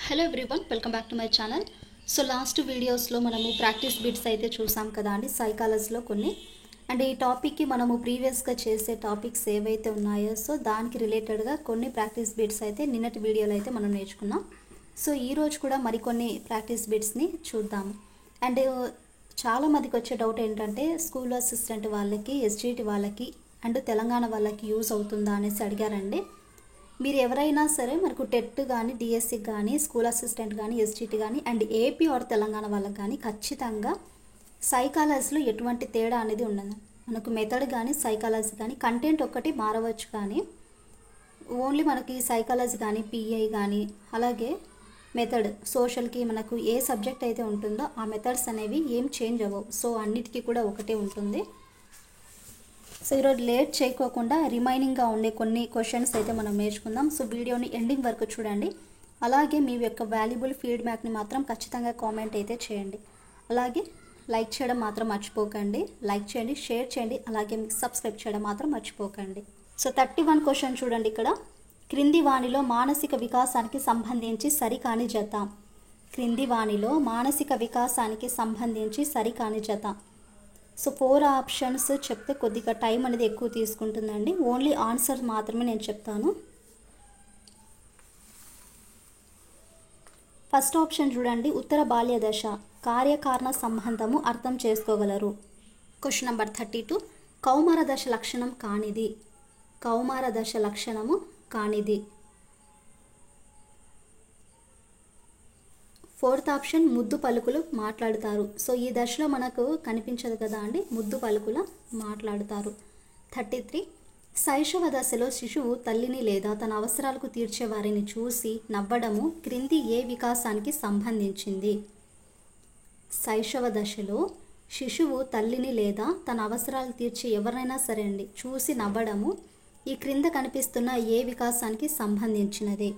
Hello everyone, welcome back to my channel. So last వీడియోస్లో మనము practice bits అయితే చూసాం కదా అండి, సైకాలజీలో కొన్ని. అండ్ ఈ టాపిక్కి మనము ప్రీవియస్గా చేసే టాపిక్స్ ఏవైతే ఉన్నాయో సో దానికి రిలేటెడ్గా కొన్ని ప్రాక్టీస్ బిట్స్ అయితే నిన్నటి వీడియోలో అయితే మనం నేర్చుకున్నాం. సో ఈరోజు కూడా మరికొన్ని ప్రాక్టీస్ బిట్స్ని చూద్దాము. అండ్ చాలామందికి వచ్చే డౌట్ ఏంటంటే స్కూల్ అసిస్టెంట్ వాళ్ళకి, ఎస్జిటి వాళ్ళకి అండ్ తెలంగాణ వాళ్ళకి యూజ్ అవుతుందా అనేసి అడిగారండి. మీరు ఎవరైనా సరే మనకు టెట్ కానీ, డిఎస్సి కానీ, స్కూల్ అసిస్టెంట్ కానీ, ఎస్జిటి కానీ అండ్ ఏపీ ఆర్ తెలంగాణ వాళ్ళకి కానీ ఖచ్చితంగా సైకాలజీలో ఎటువంటి తేడా అనేది ఉండదు. మనకు మెథడ్ కానీ, సైకాలజీ కానీ కంటెంట్ ఒక్కటి మారవచ్చు, కానీ ఓన్లీ మనకి సైకాలజీ కానీ, పిఐ కానీ, అలాగే మెథడ్ సోషల్కి మనకు ఏ సబ్జెక్ట్ అయితే ఉంటుందో ఆ మెథడ్స్ అనేవి ఏం చేంజ్ అవ్వవు. సో అన్నిటికీ కూడా ఒకటే ఉంటుంది. సో ఈరోజు లేట్ చేయకోకుండా రిమైనింగ్గా ఉండే కొన్ని క్వశ్చన్స్ అయితే మనం నేర్చుకుందాం. సో వీడియోని ఎండింగ్ వరకు చూడండి. అలాగే మీ యొక్క వాల్యుబుల్ ఫీడ్బ్యాక్ని మాత్రం ఖచ్చితంగా కామెంట్ అయితే చేయండి. అలాగే లైక్ చేయడం మాత్రం మర్చిపోకండి. లైక్ చేయండి, షేర్ చేయండి, అలాగే మీకు సబ్స్క్రైబ్ చేయడం మాత్రం మర్చిపోకండి. సో 31 క్వశ్చన్ చూడండి. ఇక్కడ క్రింది వాణిలో మానసిక వికాసానికి సంబంధించి సరికాని జత. క్రింది వాణిలో మానసిక వికాసానికి సంబంధించి సరికాని జత. సో 4 ఆప్షన్స్ చెప్తే కొద్దిగా టైం అనేది ఎక్కువ తీసుకుంటుందండి. ఓన్లీ ఆన్సర్ మాత్రమే నేను చెప్తాను. ఫస్ట్ ఆప్షన్ చూడండి, ఉత్తర బాల్య దశ కార్యకారణ సంబంధము అర్థం చేసుకోగలరు. క్వశ్చన్ నెంబర్ 32, కౌమార దశ లక్షణం కానిది. కౌమార దశ లక్షణము కానిది. 4th ఆప్షన్, ముద్దు పలుకులు మాట్లాడుతారు. సో ఈ దశలో మనకు కనిపించదు కదా అండి, ముద్దు పలుకుల మాట్లాడుతారు. 33, శైశవ దశలో శిశువు తల్లిని లేదా తన అవసరాలకు తీర్చే వారిని చూసి నవ్వడము క్రింది ఏ వికాసానికి సంబంధించింది. శైశవ దశలో శిశువు తల్లిని లేదా తన అవసరాలు తీర్చే ఎవరైనా సరే అండి చూసి నవ్వడము ఈ క్రింద కనిపిస్తున్న ఏ వికాసానికి సంబంధించినది.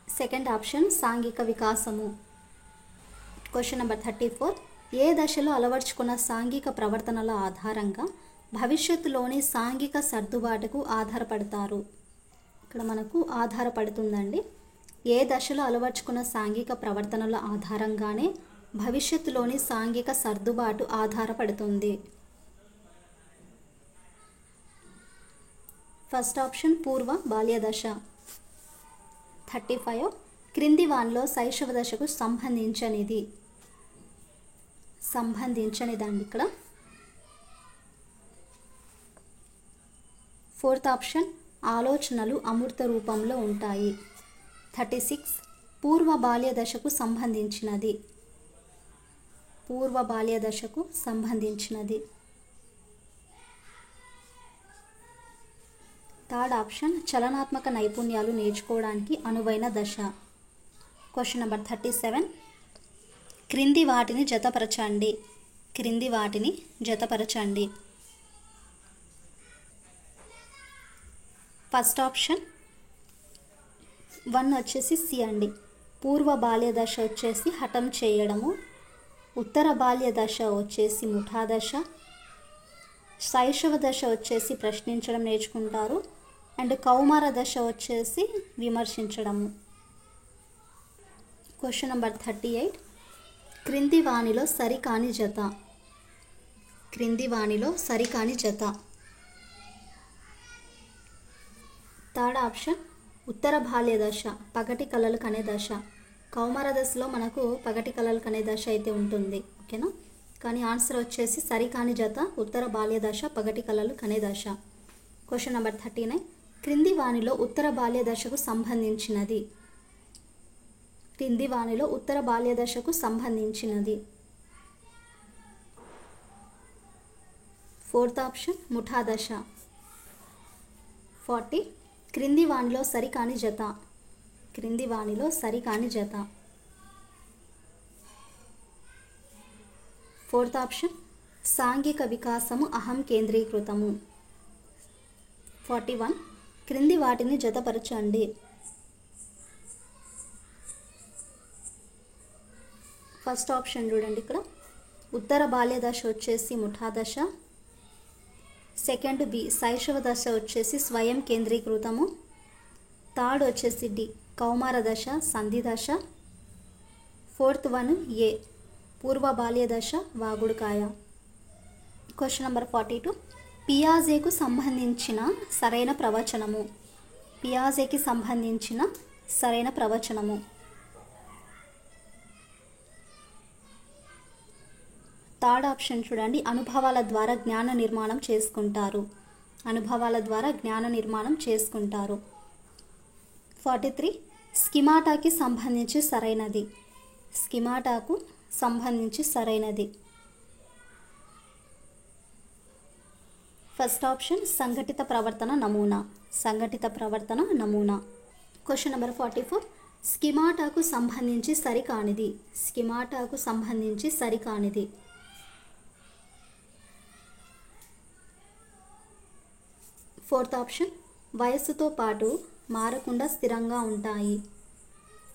సెకండ్ ఆప్షన్, సాంఘిక వికాసము. క్వశ్చన్ నెంబర్ 34, ఏ దశలో అలవర్చుకున్న సాంఘిక ప్రవర్తనల ఆధారంగా భవిష్యత్తులోని సాంఘిక సర్దుబాటుకు ఆధారపడతారు. ఇక్కడ మనకు ఆధారపడుతుందండి. ఏ దశలో అలవర్చుకున్న సాంఘిక ప్రవర్తనల ఆధారంగానే భవిష్యత్తులోని సాంఘిక సర్దుబాటు ఆధారపడుతుంది. ఫస్ట్ ఆప్షన్, పూర్వ బాల్య దశ. 35, క్రింది వానిలో శైశవ దశకు సంబంధించనిది. సంబంధించనిదండి ఇక్కడ. 4th ఆప్షన్, ఆలోచనలు అమూర్త రూపంలో ఉంటాయి. 36, పూర్వ బాల్య దశకు సంబంధించినది. పూర్వ బాల్య దశకు సంబంధించినది. 3rd ఆప్షన్, చలనాత్మక నైపుణ్యాలు నేర్చుకోవడానికి అనువైన దశ. క్వశ్చన్ నెంబర్ 37, క్రింది వాటిని జతపరచండి. క్రింది వాటిని జతపరచండి. ఫస్ట్ ఆప్షన్ 1 వచ్చేసి సి అండి. పూర్వ బాల్య దశ వచ్చేసి హఠం చేయడము. ఉత్తర బాల్య దశ వచ్చేసి ముఠా దశ. శైశవ దశ వచ్చేసి ప్రశ్నించడం నేర్చుకుంటారు. అండ్ కౌమార దశ వచ్చేసి విమర్శించడము. క్వశ్చన్ నెంబర్ 38, క్రింది వాణిలో సరికాని జత. క్రింది వాణిలో సరికాని జత. 3rd ఆప్షన్, ఉత్తర బాల్య దశ పగటి కలలు కనే దశ. కౌమార దశలో మనకు పగటి కలలు కనే దశ అయితే ఉంటుంది, ఓకేనా. కానీ ఆన్సర్ వచ్చేసి సరికాని జత ఉత్తర బాల్య దశ పగటి కలలు కనే దశ. క్వశ్చన్ నెంబర్ 39, క్రింది వాణిలో ఉత్తర బాల్య దశకు సంబంధించినది. క్రింది వాణిలో ఉత్తర బాల్య దశకు సంబంధించినది. 4th ఆప్షన్, ముఠా దశ. 40, క్రింది వాణిలో సరికాని జత. క్రింది వాణిలో సరికాని జత. 4th ఆప్షన్, సాంఘిక వికాసము అహం కేంద్రీకృతము. 41, క్రింది వాటిని జతపరచండి. ఫస్ట్ ఆప్షన్ చూడండి, ఇక్కడ ఉత్తర బాల్య దశ వచ్చేసి ముఠా దశ. సెకండ్ బి, శైశవ దశ వచ్చేసి స్వయం కేంద్రీకృతము. థర్డ్ వచ్చేసి డి కౌమార దశ సంధి దశ. ఫోర్త్ వన్ ఏ పూర్వ బాల్య దశ వాగుడుకాయ. క్వశ్చన్ నెంబర్ 42 పియాజేకు సంబంధించిన సరైన ప్రవచనము. పియాజేకి సంబంధించిన సరైన ప్రవచనము. థర్డ్ ఆప్షన్ చూడండి, అనుభవాల ద్వారా జ్ఞాన నిర్మాణం చేసుకుంటారు. అనుభవాల ద్వారా జ్ఞాన నిర్మాణం చేసుకుంటారు. 43 స్కిమాటాకి సంబంధించి సరైనది. స్కిమాటాకు సంబంధించి సరైనది. ఫస్ట్ ఆప్షన్ సంఘటిత ప్రవర్తన నమూనా. సంఘటిత ప్రవర్తన నమూనా. క్వశ్చన్ నెంబర్ 44 స్కిమాటాకు సంబంధించి సరికానిది. స్కిమాటాకు సంబంధించి సరికానిది. ఫోర్త్ ఆప్షన్ వయస్సుతో పాటు మారకుండా స్థిరంగా ఉంటాయి.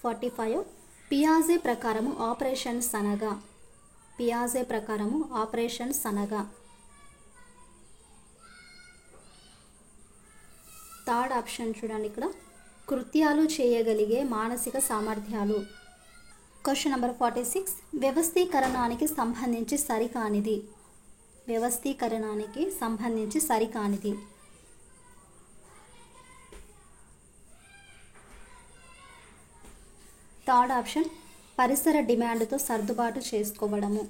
45 పియాజే ప్రకారము ఆపరేషన్స్ అనగా. పియాజే ప్రకారము ఆపరేషన్స్ అనగా. థర్డ్ ఆప్షన్ చూడండి, ఇక్కడ కృత్యాలు చేయగలిగే మానసిక సామర్థ్యాలు. క్వశ్చన్ నెంబర్ 46 వ్యవస్థీకరణానికి సంబంధించి సరికానిది. వ్యవస్థీకరణానికి సంబంధించి సరికానిది. థర్డ్ ఆప్షన్ పరిసర డిమాండ్తో సర్దుబాటు చేసుకోవడము.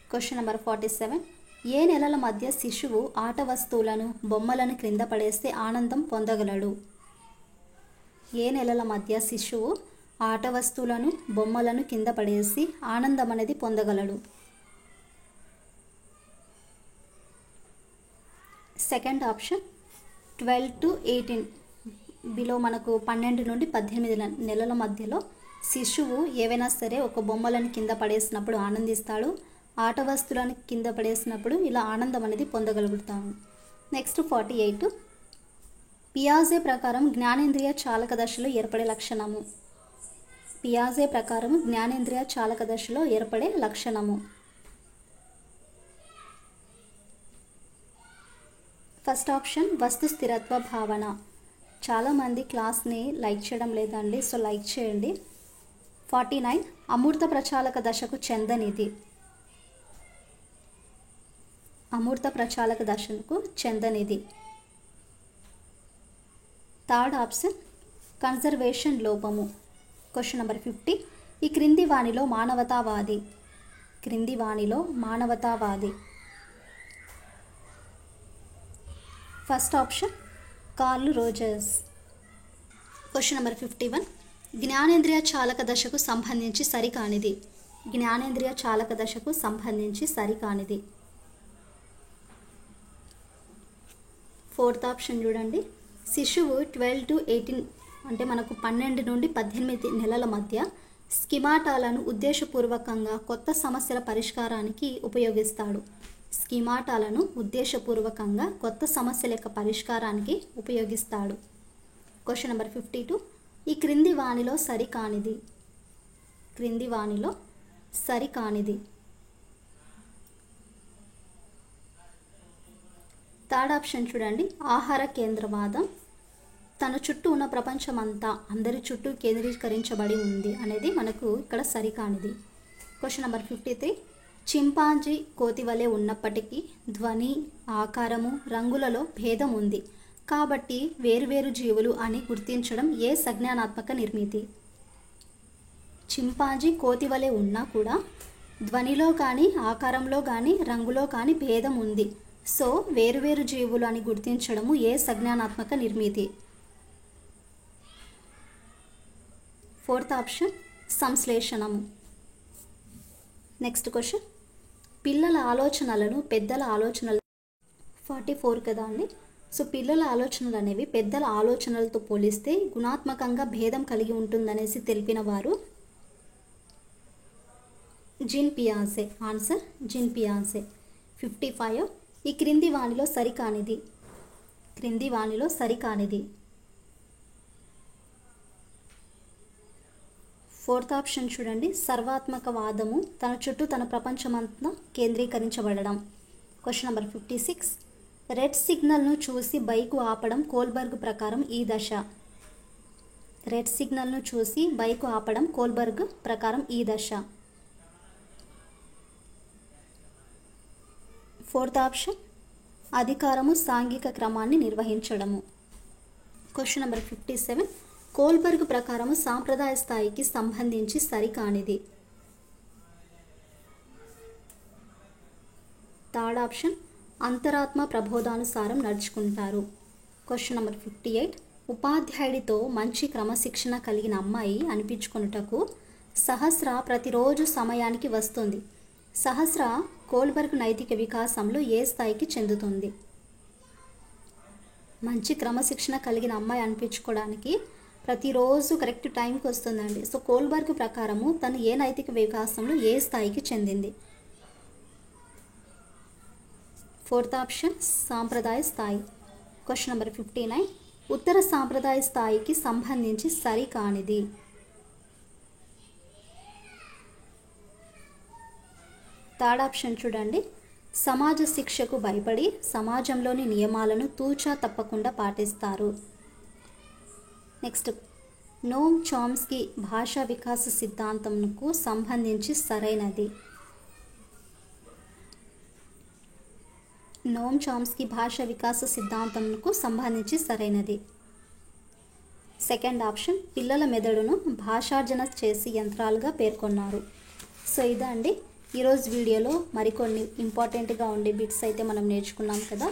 క్వశ్చన్ నెంబర్ 47 ఏ నెలల మధ్య శిశువు ఆట వస్తువులను బొమ్మలను క్రింద పడేస్తే ఆనందం పొందగలడు. ఏ నెలల మధ్య శిశువు ఆట వస్తువులను బొమ్మలను కింద పడేసి ఆనందం అనేది పొందగలడు. సెకండ్ ఆప్షన్ 12 to 18 బిలో మనకు 12 నుండి 18 నెలల మధ్యలో శిశువు ఏవైనా సరే ఒక బొమ్మలను కింద పడేసినప్పుడు ఆనందిస్తాడు. ఆట వస్తువులను కింద పడేసినప్పుడు ఇలా ఆనందం అనేది పొందగలుగుతాము. నెక్స్ట్ 48 పియాజే ప్రకారం జ్ఞానేంద్రియ చాలక దశలో ఏర్పడే లక్షణము. పియాజే ప్రకారం జ్ఞానేంద్రియ చాలక దశలో ఏర్పడే లక్షణము. ఫస్ట్ ఆప్షన్ వస్తు స్థిరత్వ భావన. చాలామంది క్లాస్ని లైక్ చేయడం లేదండి, సో లైక్ చేయండి. 49 అమూర్త ప్రచాలక దశకు చెందనిది. అమూర్త ప్రచాలక దశకు చెందనిది. థర్డ్ ఆప్షన్ కన్జర్వేషన్ లోపము. క్వశ్చన్ నెంబర్ 50 ఈ క్రింది వాణిలో మానవతావాది. క్రింది వాణిలో మానవతావాది. First option Carl Rogers. Question number 51 జ్ఞానేంద్రియ చాలక దశకు సంబంధించి సరికానిది. జ్ఞానేంద్రియ చాలక దశకు సంబంధించి సరికానిది. ఫోర్త్ ఆప్షన్ చూడండి, శిశువు 12 to 18 అంటే మనకు 12 నుండి 18 నెలల మధ్య స్కిమాటాలను ఉద్దేశపూర్వకంగా కొత్త సమస్యల పరిష్కారానికి ఉపయోగిస్తాడు. స్కిమాటాలను ఉద్దేశపూర్వకంగా కొత్త సమస్యల యొక్క పరిష్కారానికి ఉపయోగిస్తాడు. క్వశ్చన్ నెంబర్ 52 ఈ క్రింది వాణిలో సరికానిది. క్రింది వాణిలో సరికానిది. థర్డ్ ఆప్షన్ చూడండి, ఆహార కేంద్రవాదం తన చుట్టూ ఉన్న ప్రపంచమంతా అందరి చుట్టూ కేంద్రీకరించబడి ఉంది అనేది మనకు ఇక్కడ సరికానిది. క్వశ్చన్ నెంబర్ 53 చింపాంజీ కోతి వలె ఉన్నప్పటికీ ధ్వని, ఆకారము, రంగులలో భేదం ఉంది కాబట్టి వేరువేరు జీవులు అని గుర్తించడం ఏ సంజ్ఞానాత్మక నిర్మితి. చింపాంజీ కోతి వలె ఉన్నా కూడా ధ్వనిలో కానీ ఆకారంలో కానీ రంగులో కానీ భేదం ఉంది, సో వేరువేరు జీవులు అని గుర్తించడము ఏ సంజ్ఞానాత్మక నిర్మితి. ఫోర్త్ ఆప్షన్ సంశ్లేషణము. నెక్స్ట్ క్వశ్చన్ పిల్లల ఆలోచనలను పెద్దల ఆలోచనలు 44 కదా అండి. సో పిల్లల ఆలోచనలు అనేవి పెద్దల ఆలోచనలతో పోలిస్తే గుణాత్మకంగా భేదం కలిగి ఉంటుందనేసి తెలిపిన వారు జీన్ పియాజే. ఆన్సర్ జీన్ పియాజే. 55 ఈ క్రింది వాణిలో సరికానిది. క్రింది వాణిలో సరికానిది. ఫోర్త్ ఆప్షన్ చూడండి, సర్వాత్మకవాదము తన చుట్టూ తన ప్రపంచమంతా కేంద్రీకరించబడడం. క్వశ్చన్ నెంబర్ 56 రెడ్ సిగ్నల్ను చూసి బైకు ఆపడం కోల్బర్గ్ ప్రకారం ఈ దశ. రెడ్ సిగ్నల్ను చూసి బైక్ ఆపడం కోల్బర్గ్ ప్రకారం ఈ దశ. ఫోర్త్ ఆప్షన్ అధికారము సాంఘిక క్రమాన్ని నిర్వహించడము. క్వశ్చన్ నెంబర్ 57 కోల్బర్గ్ ప్రకారము సాంప్రదాయ స్థాయికి సంబంధించి సరికానిది. థర్డ్ ఆప్షన్ అంతరాత్మ ప్రబోధానుసారం నడుచుకుంటారు. క్వశ్చన్ నెంబర్ 58 ఉపాధ్యాయుడితో మంచి క్రమశిక్షణ కలిగిన అమ్మాయి అనిపించుకొనుటకు సహస్ర ప్రతిరోజు సమయానికి వస్తుంది. సహస్ర కోల్బర్గ్ నైతిక వికాసంలో ఏ స్థాయికి చెందుతుంది? మంచి క్రమశిక్షణ కలిగిన అమ్మాయి అనిపించుకోవడానికి ప్రతిరోజు కరెక్ట్ టైంకి వస్తుందండి. సో కోల్బర్గ్ ప్రకారము తను ఏ నైతిక వికాసంలో ఏ స్థాయికి చెందింది? ఫోర్త్ ఆప్షన్ సాంప్రదాయ స్థాయి. క్వశ్చన్ నెంబర్ 59 ఉత్తర సాంప్రదాయ స్థాయికి సంబంధించి సరికానిది. థర్డ్ ఆప్షన్ చూడండి, సమాజ శిక్షకు భయపడి సమాజంలోని నియమాలను తూచా తప్పకుండా పాటిస్తారు. నెక్స్ట్ నోమ్ చామ్స్కీ భాషా వికాస సిద్ధాంతంకు సంబంధించి సరైనది. నోమ్ చామ్స్కీ భాషా వికాస సిద్ధాంతంకు సంబంధించి సరైనది. సెకండ్ ఆప్షన్ పిల్లల మెదడును భాషార్జన చేసి యంత్రాలుగా పేర్కొన్నారు. సో ఇదండి ఈరోజు వీడియోలో మరికొన్ని ఇంపార్టెంట్గా ఉండే బిట్స్ అయితే మనం నేర్చుకున్నాం కదా.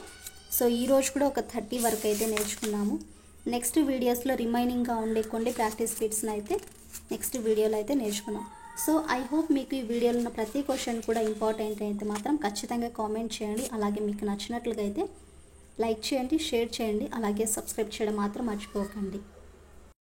సో ఈరోజు కూడా ఒక 30 వరకు అయితే నేర్చుకున్నాము. నెక్స్ట్ వీడియోస్లో రిమైనింగ్గా ఉండే కొన్ని ప్రాక్టీస్ బిట్స్ని అయితే నెక్స్ట్ వీడియోలో అయితే నేర్చుకున్నాం. సో ఐ హోప్ మీకు ఈ వీడియోలో ఉన్న ప్రతి క్వశ్చన్ కూడా ఇంపార్టెంట్ అయితే మాత్రం ఖచ్చితంగా కామెంట్ చేయండి. అలాగే మీకు నచ్చినట్లుగా అయితే లైక్ చేయండి, షేర్ చేయండి, అలాగే సబ్స్క్రైబ్ చేయడం మాత్రం మర్చిపోకండి.